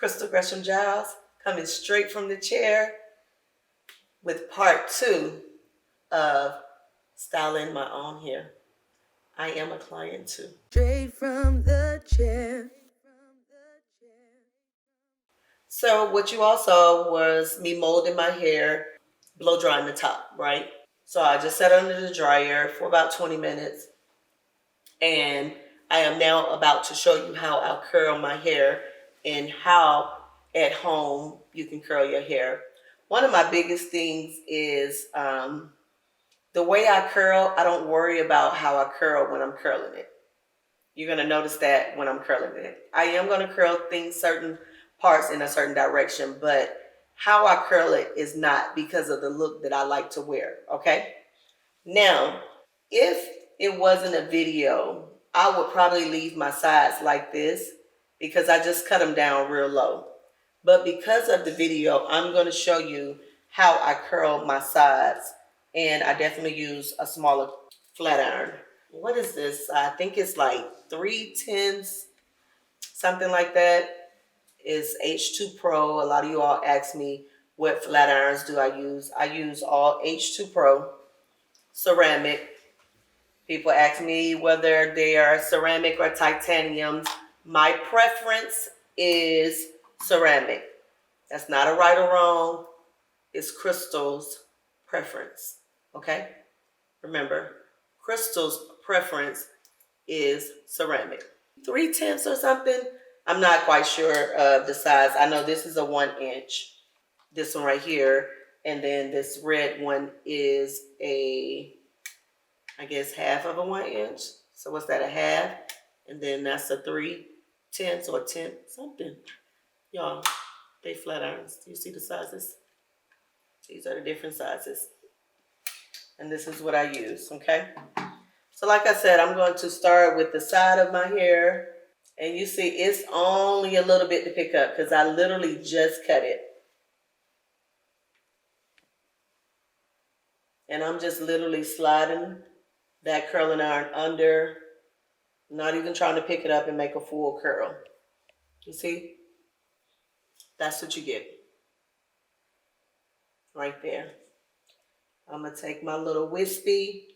Crystal Gresham Jiles, coming straight from the chair with part 2 of styling my own hair. I am a client too. Straight from the chair. So what you all saw was me molding my hair, blow drying the top, right? So I just set under the dryer for about 20 minutes. And I am now about to show you how I'll curl my hair and how at home you can curl your hair. One of my biggest things is the way I curl. I don't worry about how I curl when I'm curling it. You're going to notice that when I'm curling it. I am going to curl things, certain parts in a certain direction, but how I curl it is not because of the look that I like to wear, okay? Now, if it wasn't a video, I would probably leave my sides like this because I just cut them down real low. But because of the video, I'm going to show you how I curl my sides, and I definitely use a smaller flat iron. What is this? I think it's like 3/10, something like that. It's H2 Pro. A lot of you all ask me what flat irons do I use. I use all H2 Pro ceramic. People ask me whether they are ceramic or titanium. My preference is ceramic. That's not a right or wrong. It's Crystal's preference. Okay? Remember, Crystal's preference is ceramic. 3/10 or something. I'm not quite sure of the size. I know this is a 1 inch. This one right here. And then this red one is I guess half of a 1 inch. So what's that, a half? And then that's a 3/10 or 10 something. Y'all, they flat irons. Do you see the sizes? These are the different sizes. And this is what I use, okay? So like I said, I'm going to start with the side of my hair. And you see it's only a little bit to pick up because I literally just cut it. And I'm just literally sliding that curling iron under, not even trying to pick it up and make a full curl. You see? That's what you get right there. I'm going to take my little wispy,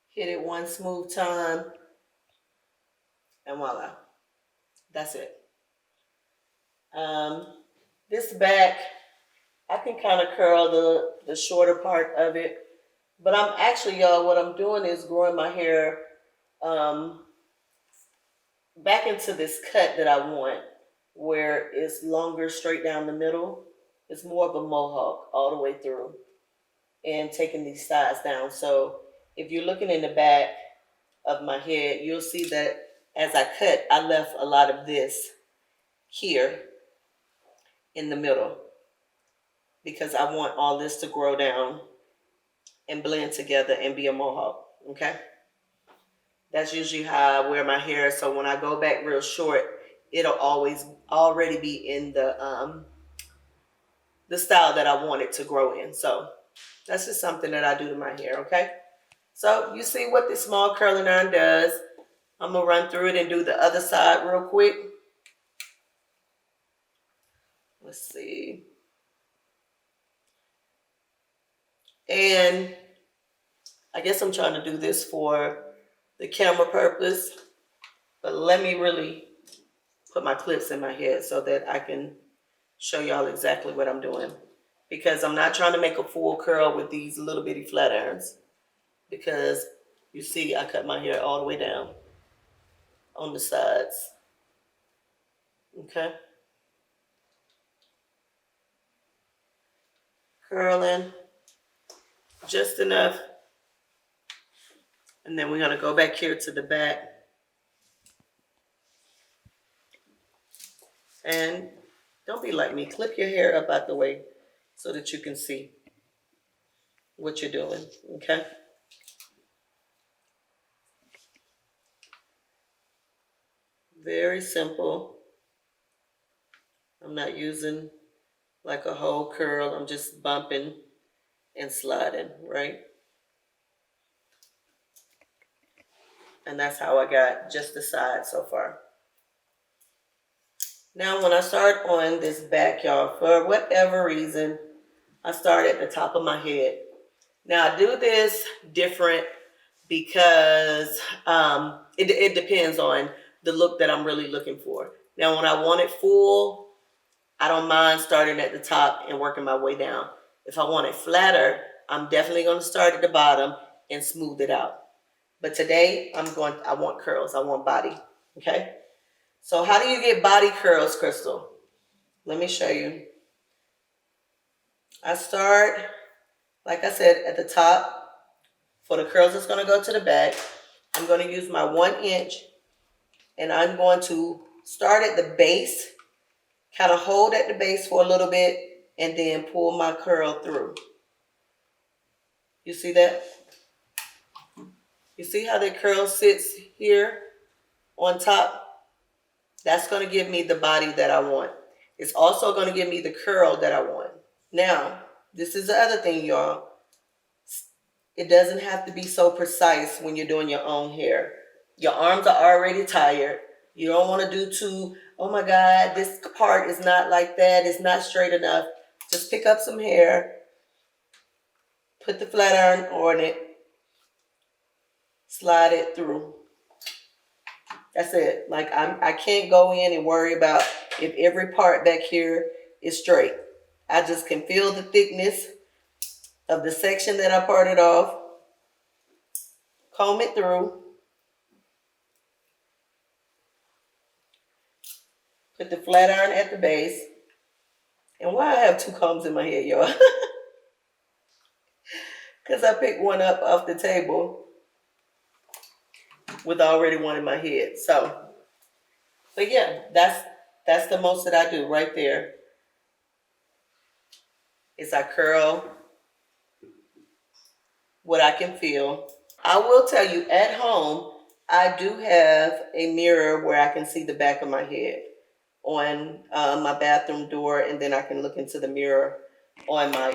hit it one smooth time, and voila. That's it. This back, I can kind of curl the shorter part of it. But I'm actually, y'all, what I'm doing is growing my hair back into this cut that I want, where it's longer straight down the middle. It's more of a mohawk all the way through, and taking these sides down. So if you're looking in the back of my head, you'll see that as I cut, I left a lot of this here in the middle because I want all this to grow down and blend together and be a mohawk, okay? That's usually how I wear my hair. So when I go back real short, it'll always already be in the style that I want it to grow in. So that's just something that I do to my hair, okay? So you see what this small curling iron does. I'm gonna run through it and do the other side real quick. Let's see. And I guess I'm trying to do this for the camera purpose, but let me really put my clips in my head so that I can show y'all exactly what I'm doing, because I'm not trying to make a full curl with these little bitty flat irons, because you see I cut my hair all the way down on the sides, okay? Curling just enough. And then we're gonna go back here to the back. And don't be like me, clip your hair up out the way so that you can see what you're doing, okay? Very simple. I'm not using like a whole curl. I'm just bumping and sliding, right? And that's how I got just the side so far. Now, when I start on this back, y'all, for whatever reason, I start at the top of my head. Now, I do this different because it depends on the look that I'm really looking for. Now, when I want it full, I don't mind starting at the top and working my way down. If I want it flatter, I'm definitely going to start at the bottom and smooth it out. But today, I want curls. I want body. Okay? So how do you get body curls, Crystal? Let me show you. I start, like I said, at the top. For the curls, it's going to go to the back. I'm going to use my 1 inch, and I'm going to start at the base, kind of hold at the base for a little bit, and then pull my curl through. You see that? You see how the curl sits here on top? That's going to give me the body that I want. It's also going to give me the curl that I want. Now, this is the other thing, y'all. It doesn't have to be so precise when you're doing your own hair. Your arms are already tired. You don't want to do too, oh my God, this part is not like that. It's not straight enough. Just pick up some hair, put the flat iron on it, slide it through. That's it. Like I can't go in and worry about if every part back here is straight. I just can feel the thickness of the section that I parted off, comb it through, put the flat iron at the base. And why I have 2 combs in my head, y'all? Because I picked one up off the table with already one in my head. So, but yeah, that's the most that I do right there. Is I curl what I can feel. I will tell you, at home, I do have a mirror where I can see the back of my head on my bathroom door, and then I can look into the mirror on my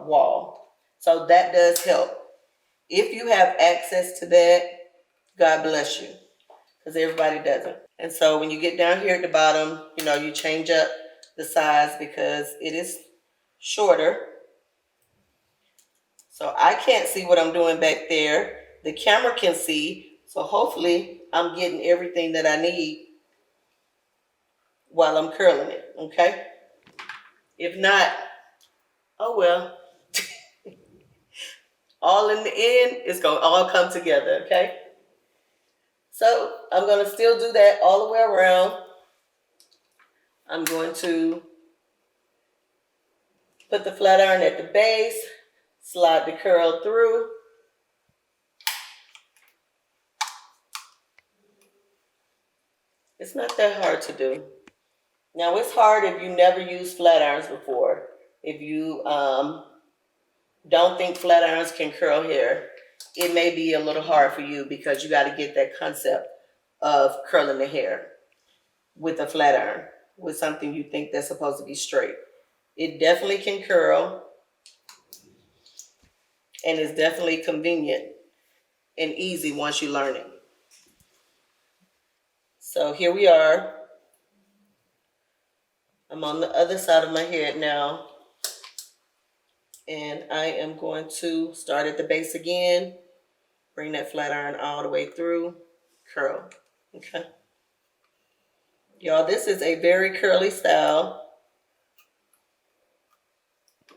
wall. So that does help. If you have access to that, God bless you, because everybody doesn't. And so when you get down here at the bottom, you change up the size because it is shorter. So I can't see what I'm doing back there. The camera can see. So hopefully I'm getting everything that I need while I'm curling it, okay? If not, oh well. All in the end, it's going to all come together, okay? So I'm going to still do that all the way around. I'm going to put the flat iron at the base, slide the curl through. It's not that hard to do. Now, it's hard if you never used flat irons before. If you don't think flat irons can curl hair, it may be a little hard for you because you got to get that concept of curling the hair with a flat iron, with something you think that's supposed to be straight. It definitely can curl, and it's definitely convenient and easy once you learn it. So here we are. I'm on the other side of my head now, and I am going to start at the base again, bring that flat iron all the way through, curl, okay? Y'all, this is a very curly style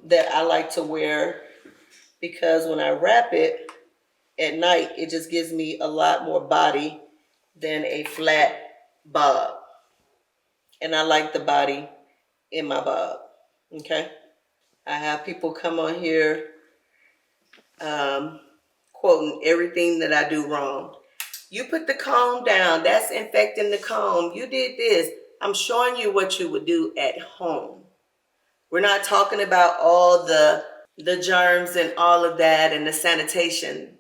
that I like to wear because when I wrap it at night, it just gives me a lot more body than a flat bob. And I like the body in my bob, okay? I have people come on here quoting everything that I do wrong. You put the comb down, that's infecting the comb. You did this. I'm showing you what you would do at home. We're not talking about all the germs and all of that and the sanitation.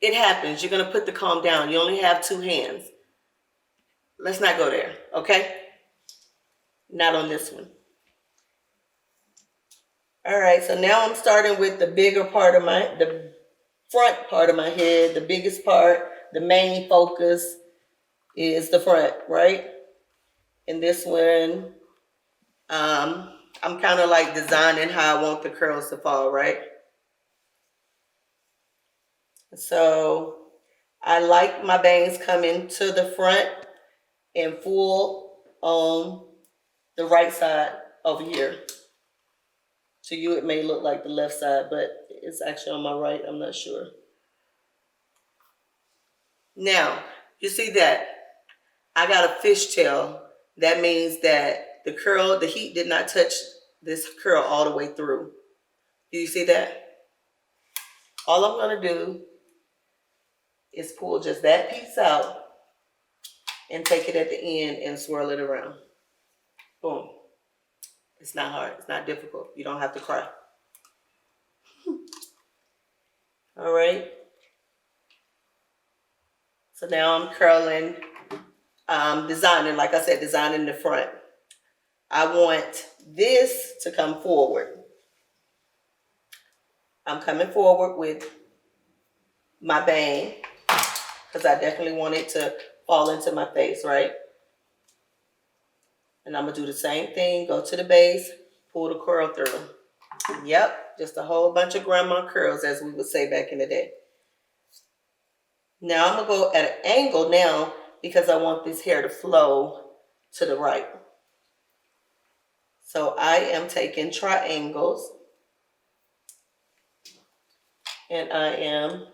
It happens. You're going to put the comb down. You only have 2 hands. Let's not go there, okay? Not on this one. All right, so now I'm starting with the bigger part of the front part of my head, the biggest part, the main focus is the front, right? And this one, I'm kind of like designing how I want the curls to fall, right? So I like my bangs coming to the front and full on the right side over here. To you, it may look like the left side, but it's actually on my right. I'm not sure. Now, you see that I got a fishtail. That means that the curl, the heat did not touch this curl all the way through. Do you see that? All I'm going to do is pull just that piece out and take it at the end and swirl it around. Boom. It's not hard. It's not difficult. You don't have to cry. All right. So now I'm curling, designing, like I said, designing the front. I want this to come forward. I'm coming forward with my bang because I definitely want it to fall into my face, right? And I'm going to do the same thing. Go to the base, pull the curl through. Yep, just a whole bunch of grandma curls, as we would say back in the day. Now I'm going to go at an angle now because I want this hair to flow to the right. So I am taking triangles and I am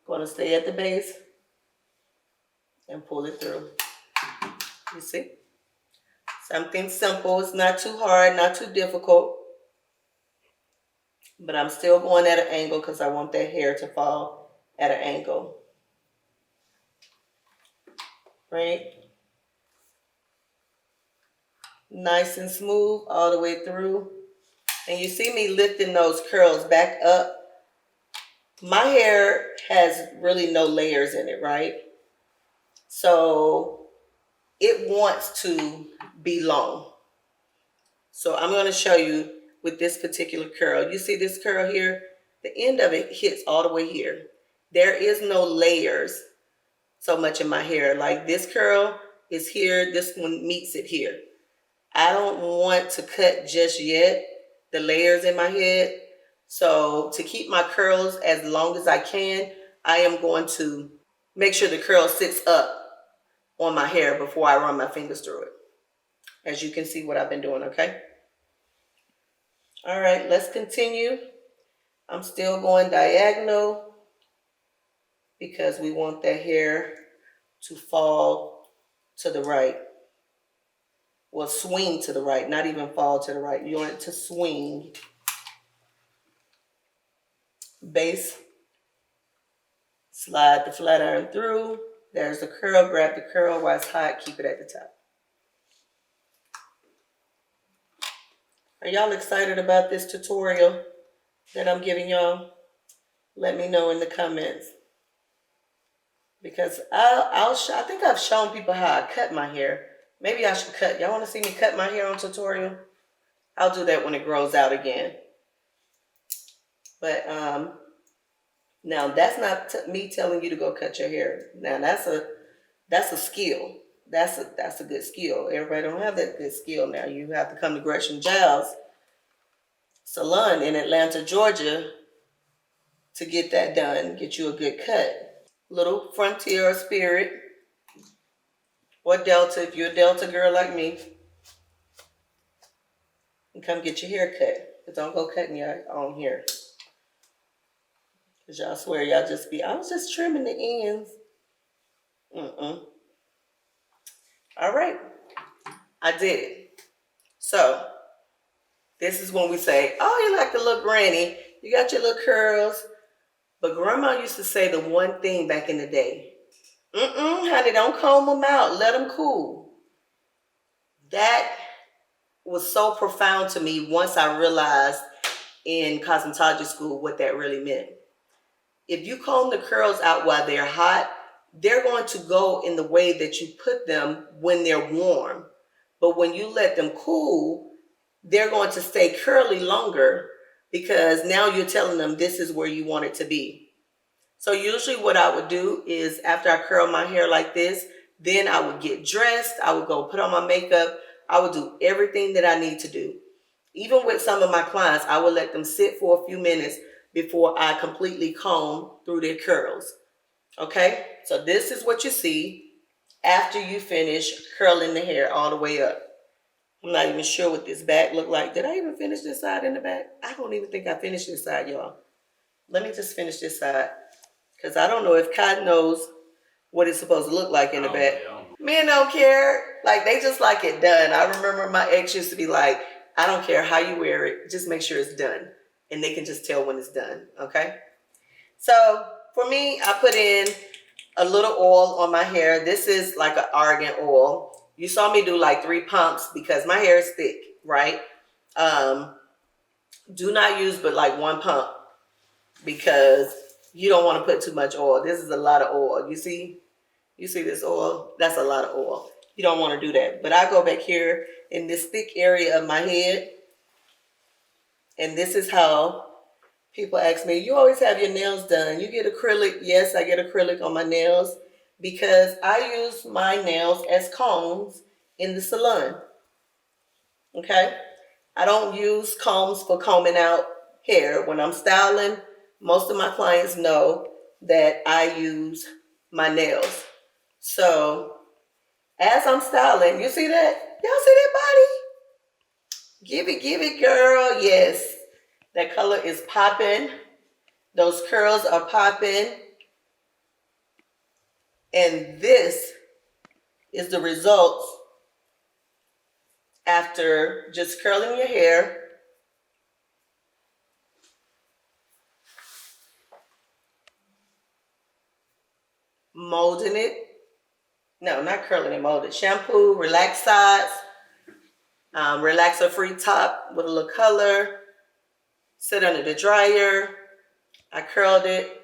going to stay at the base and pull it through. You see? Something simple. It's not too hard, not too difficult. But I'm still going at an angle because I want that hair to fall at an angle. Right? Nice and smooth all the way through. And you see me lifting those curls back up. My hair has really no layers in it, right? So it wants to be long. So I'm going to show you with this particular curl. You see this curl here? The end of it hits all the way here. There is no layers so much in my hair. Like this curl is here, this one meets it here. I don't want to cut just yet the layers in my head. So to keep my curls as long as I can, I am going to make sure the curl sits up on my hair before I run my fingers through it. As you can see what I've been doing, okay? All right, let's continue. I'm still going diagonal because we want that hair to fall to the right. Well, swing to the right, not even fall to the right. You want it to swing. Base, slide the flat iron through. There's the curl. Grab the curl while it's hot. Keep it at the top. Are y'all excited about this tutorial that I'm giving y'all? Let me know in the comments. Because I think I've shown people how I cut my hair. Maybe I should cut. Y'all want to see me cut my hair on tutorial? I'll do that when it grows out again. But now that's not me telling you to go cut your hair. Now that's a skill. That's a good skill. Everybody don't have that good skill now. You have to come to Gresham Jiles Salon in Atlanta, Georgia to get that done. Get you a good cut. Little Frontier or Spirit or Delta, if you're a Delta girl like me, and come get your hair cut. But don't go cutting your own hair. Because y'all swear y'all just be, I was just trimming the ends. All right. I did it. So, this is when we say, oh, you like the little granny. You got your little curls. But grandma used to say the one thing back in the day. Honey, don't comb them out. Let them cool. That was so profound to me once I realized in cosmetology school what that really meant. If you comb the curls out while they're hot, they're going to go in the way that you put them when they're warm. But when you let them cool, they're going to stay curly longer because now you're telling them this is where you want it to be. So usually what I would do is after I curl my hair like this, Then I would get dressed. I would go put on my makeup. I would do everything that I need to do. Even with some of my clients, I would let them sit for a few minutes before I completely comb through their curls. Okay? So this is what you see after you finish curling the hair all the way up. I'm not even sure what this back looked like. Did I even finish this side in the back? I don't even think I finished this side, y'all. Let me just finish this side, because I don't know if Cotton knows what it's supposed to look like in the back. Men don't care. Like, they just like it done. I remember my ex used to be like, I don't care how you wear it, just make sure it's done. And they can just tell when it's done, okay? So for me, I put in a little oil on my hair. This is like an argan oil. You saw me do like 3 pumps because my hair is thick, right? Do not use but like 1 pump, because you don't want to put too much oil. This is a lot of oil. You see this oil? That's a lot of oil. You don't want to do that. But I go back here in this thick area of my head, and this is how people ask me, you always have your nails done. You get acrylic? Yes, I get acrylic on my nails because I use my nails as combs in the salon. Okay? I don't use combs for combing out hair. When I'm styling, most of my clients know that I use my nails. So as I'm styling, you see that? Y'all see that body? Give it, girl. Yes. That color is popping. Those curls are popping. And this is the results after just curling your hair. Molding it. No, not curling and molded. Shampoo, relaxed sides, relaxer-free top with a little color. Sit under the dryer. I curled it.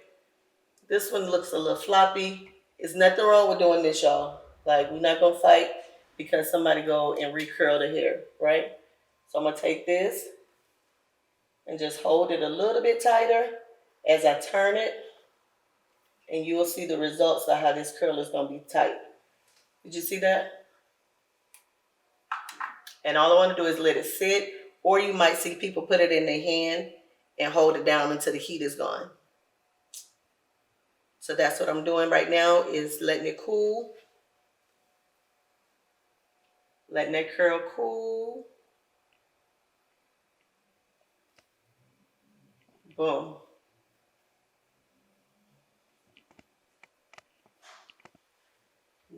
This one looks a little floppy. There's nothing wrong with doing this, y'all. Like, we're not gonna fight because somebody go and recurl the hair, right? So I'm gonna take this and just hold it a little bit tighter as I turn it, and you will see the results of how this curl is gonna be tight. Did you see that? And all I want to do is let it sit, or you might see people put it in their hand and hold it down until the heat is gone. So that's what I'm doing right now, is letting it cool. Letting that curl cool. Boom.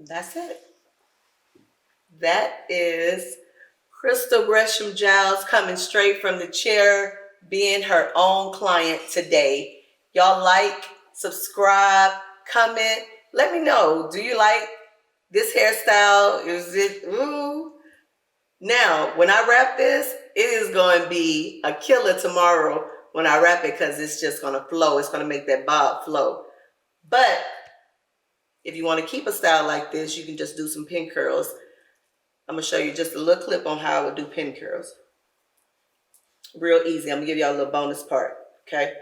That's it. That is Crystal Gresham Jiles coming straight from the chair, being her own client today. Y'all like, subscribe, comment. Let me know. Do you like this hairstyle? Is it, ooh? Now, when I wrap this, it is going to be a killer tomorrow when I wrap it, because it's just going to flow. It's going to make that bob flow. But if you want to keep a style like this, you can just do some pin curls. I'm going to show you just a little clip on how I would do pin curls. Real easy. I'm going to give y'all a little bonus part, okay?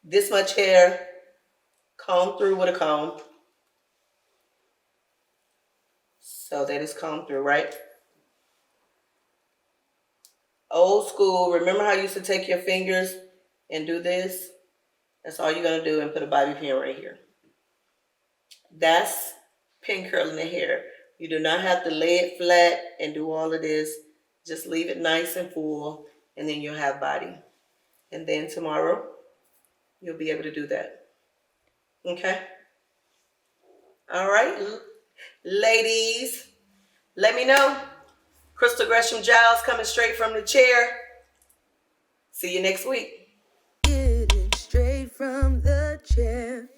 This much hair, comb through with a comb. So that is combed through, right? Old school. Remember how you used to take your fingers and do this? That's all you're going to do, and put a bobby pin right here. That's pin curling the hair. You do not have to lay it flat and do all of this. Just leave it nice and full, and then you'll have body. And then tomorrow, you'll be able to do that. Okay? All right. Ladies, let me know. Crystal Gresham Jiles coming straight from the chair. See you next week. Getting straight from the chair.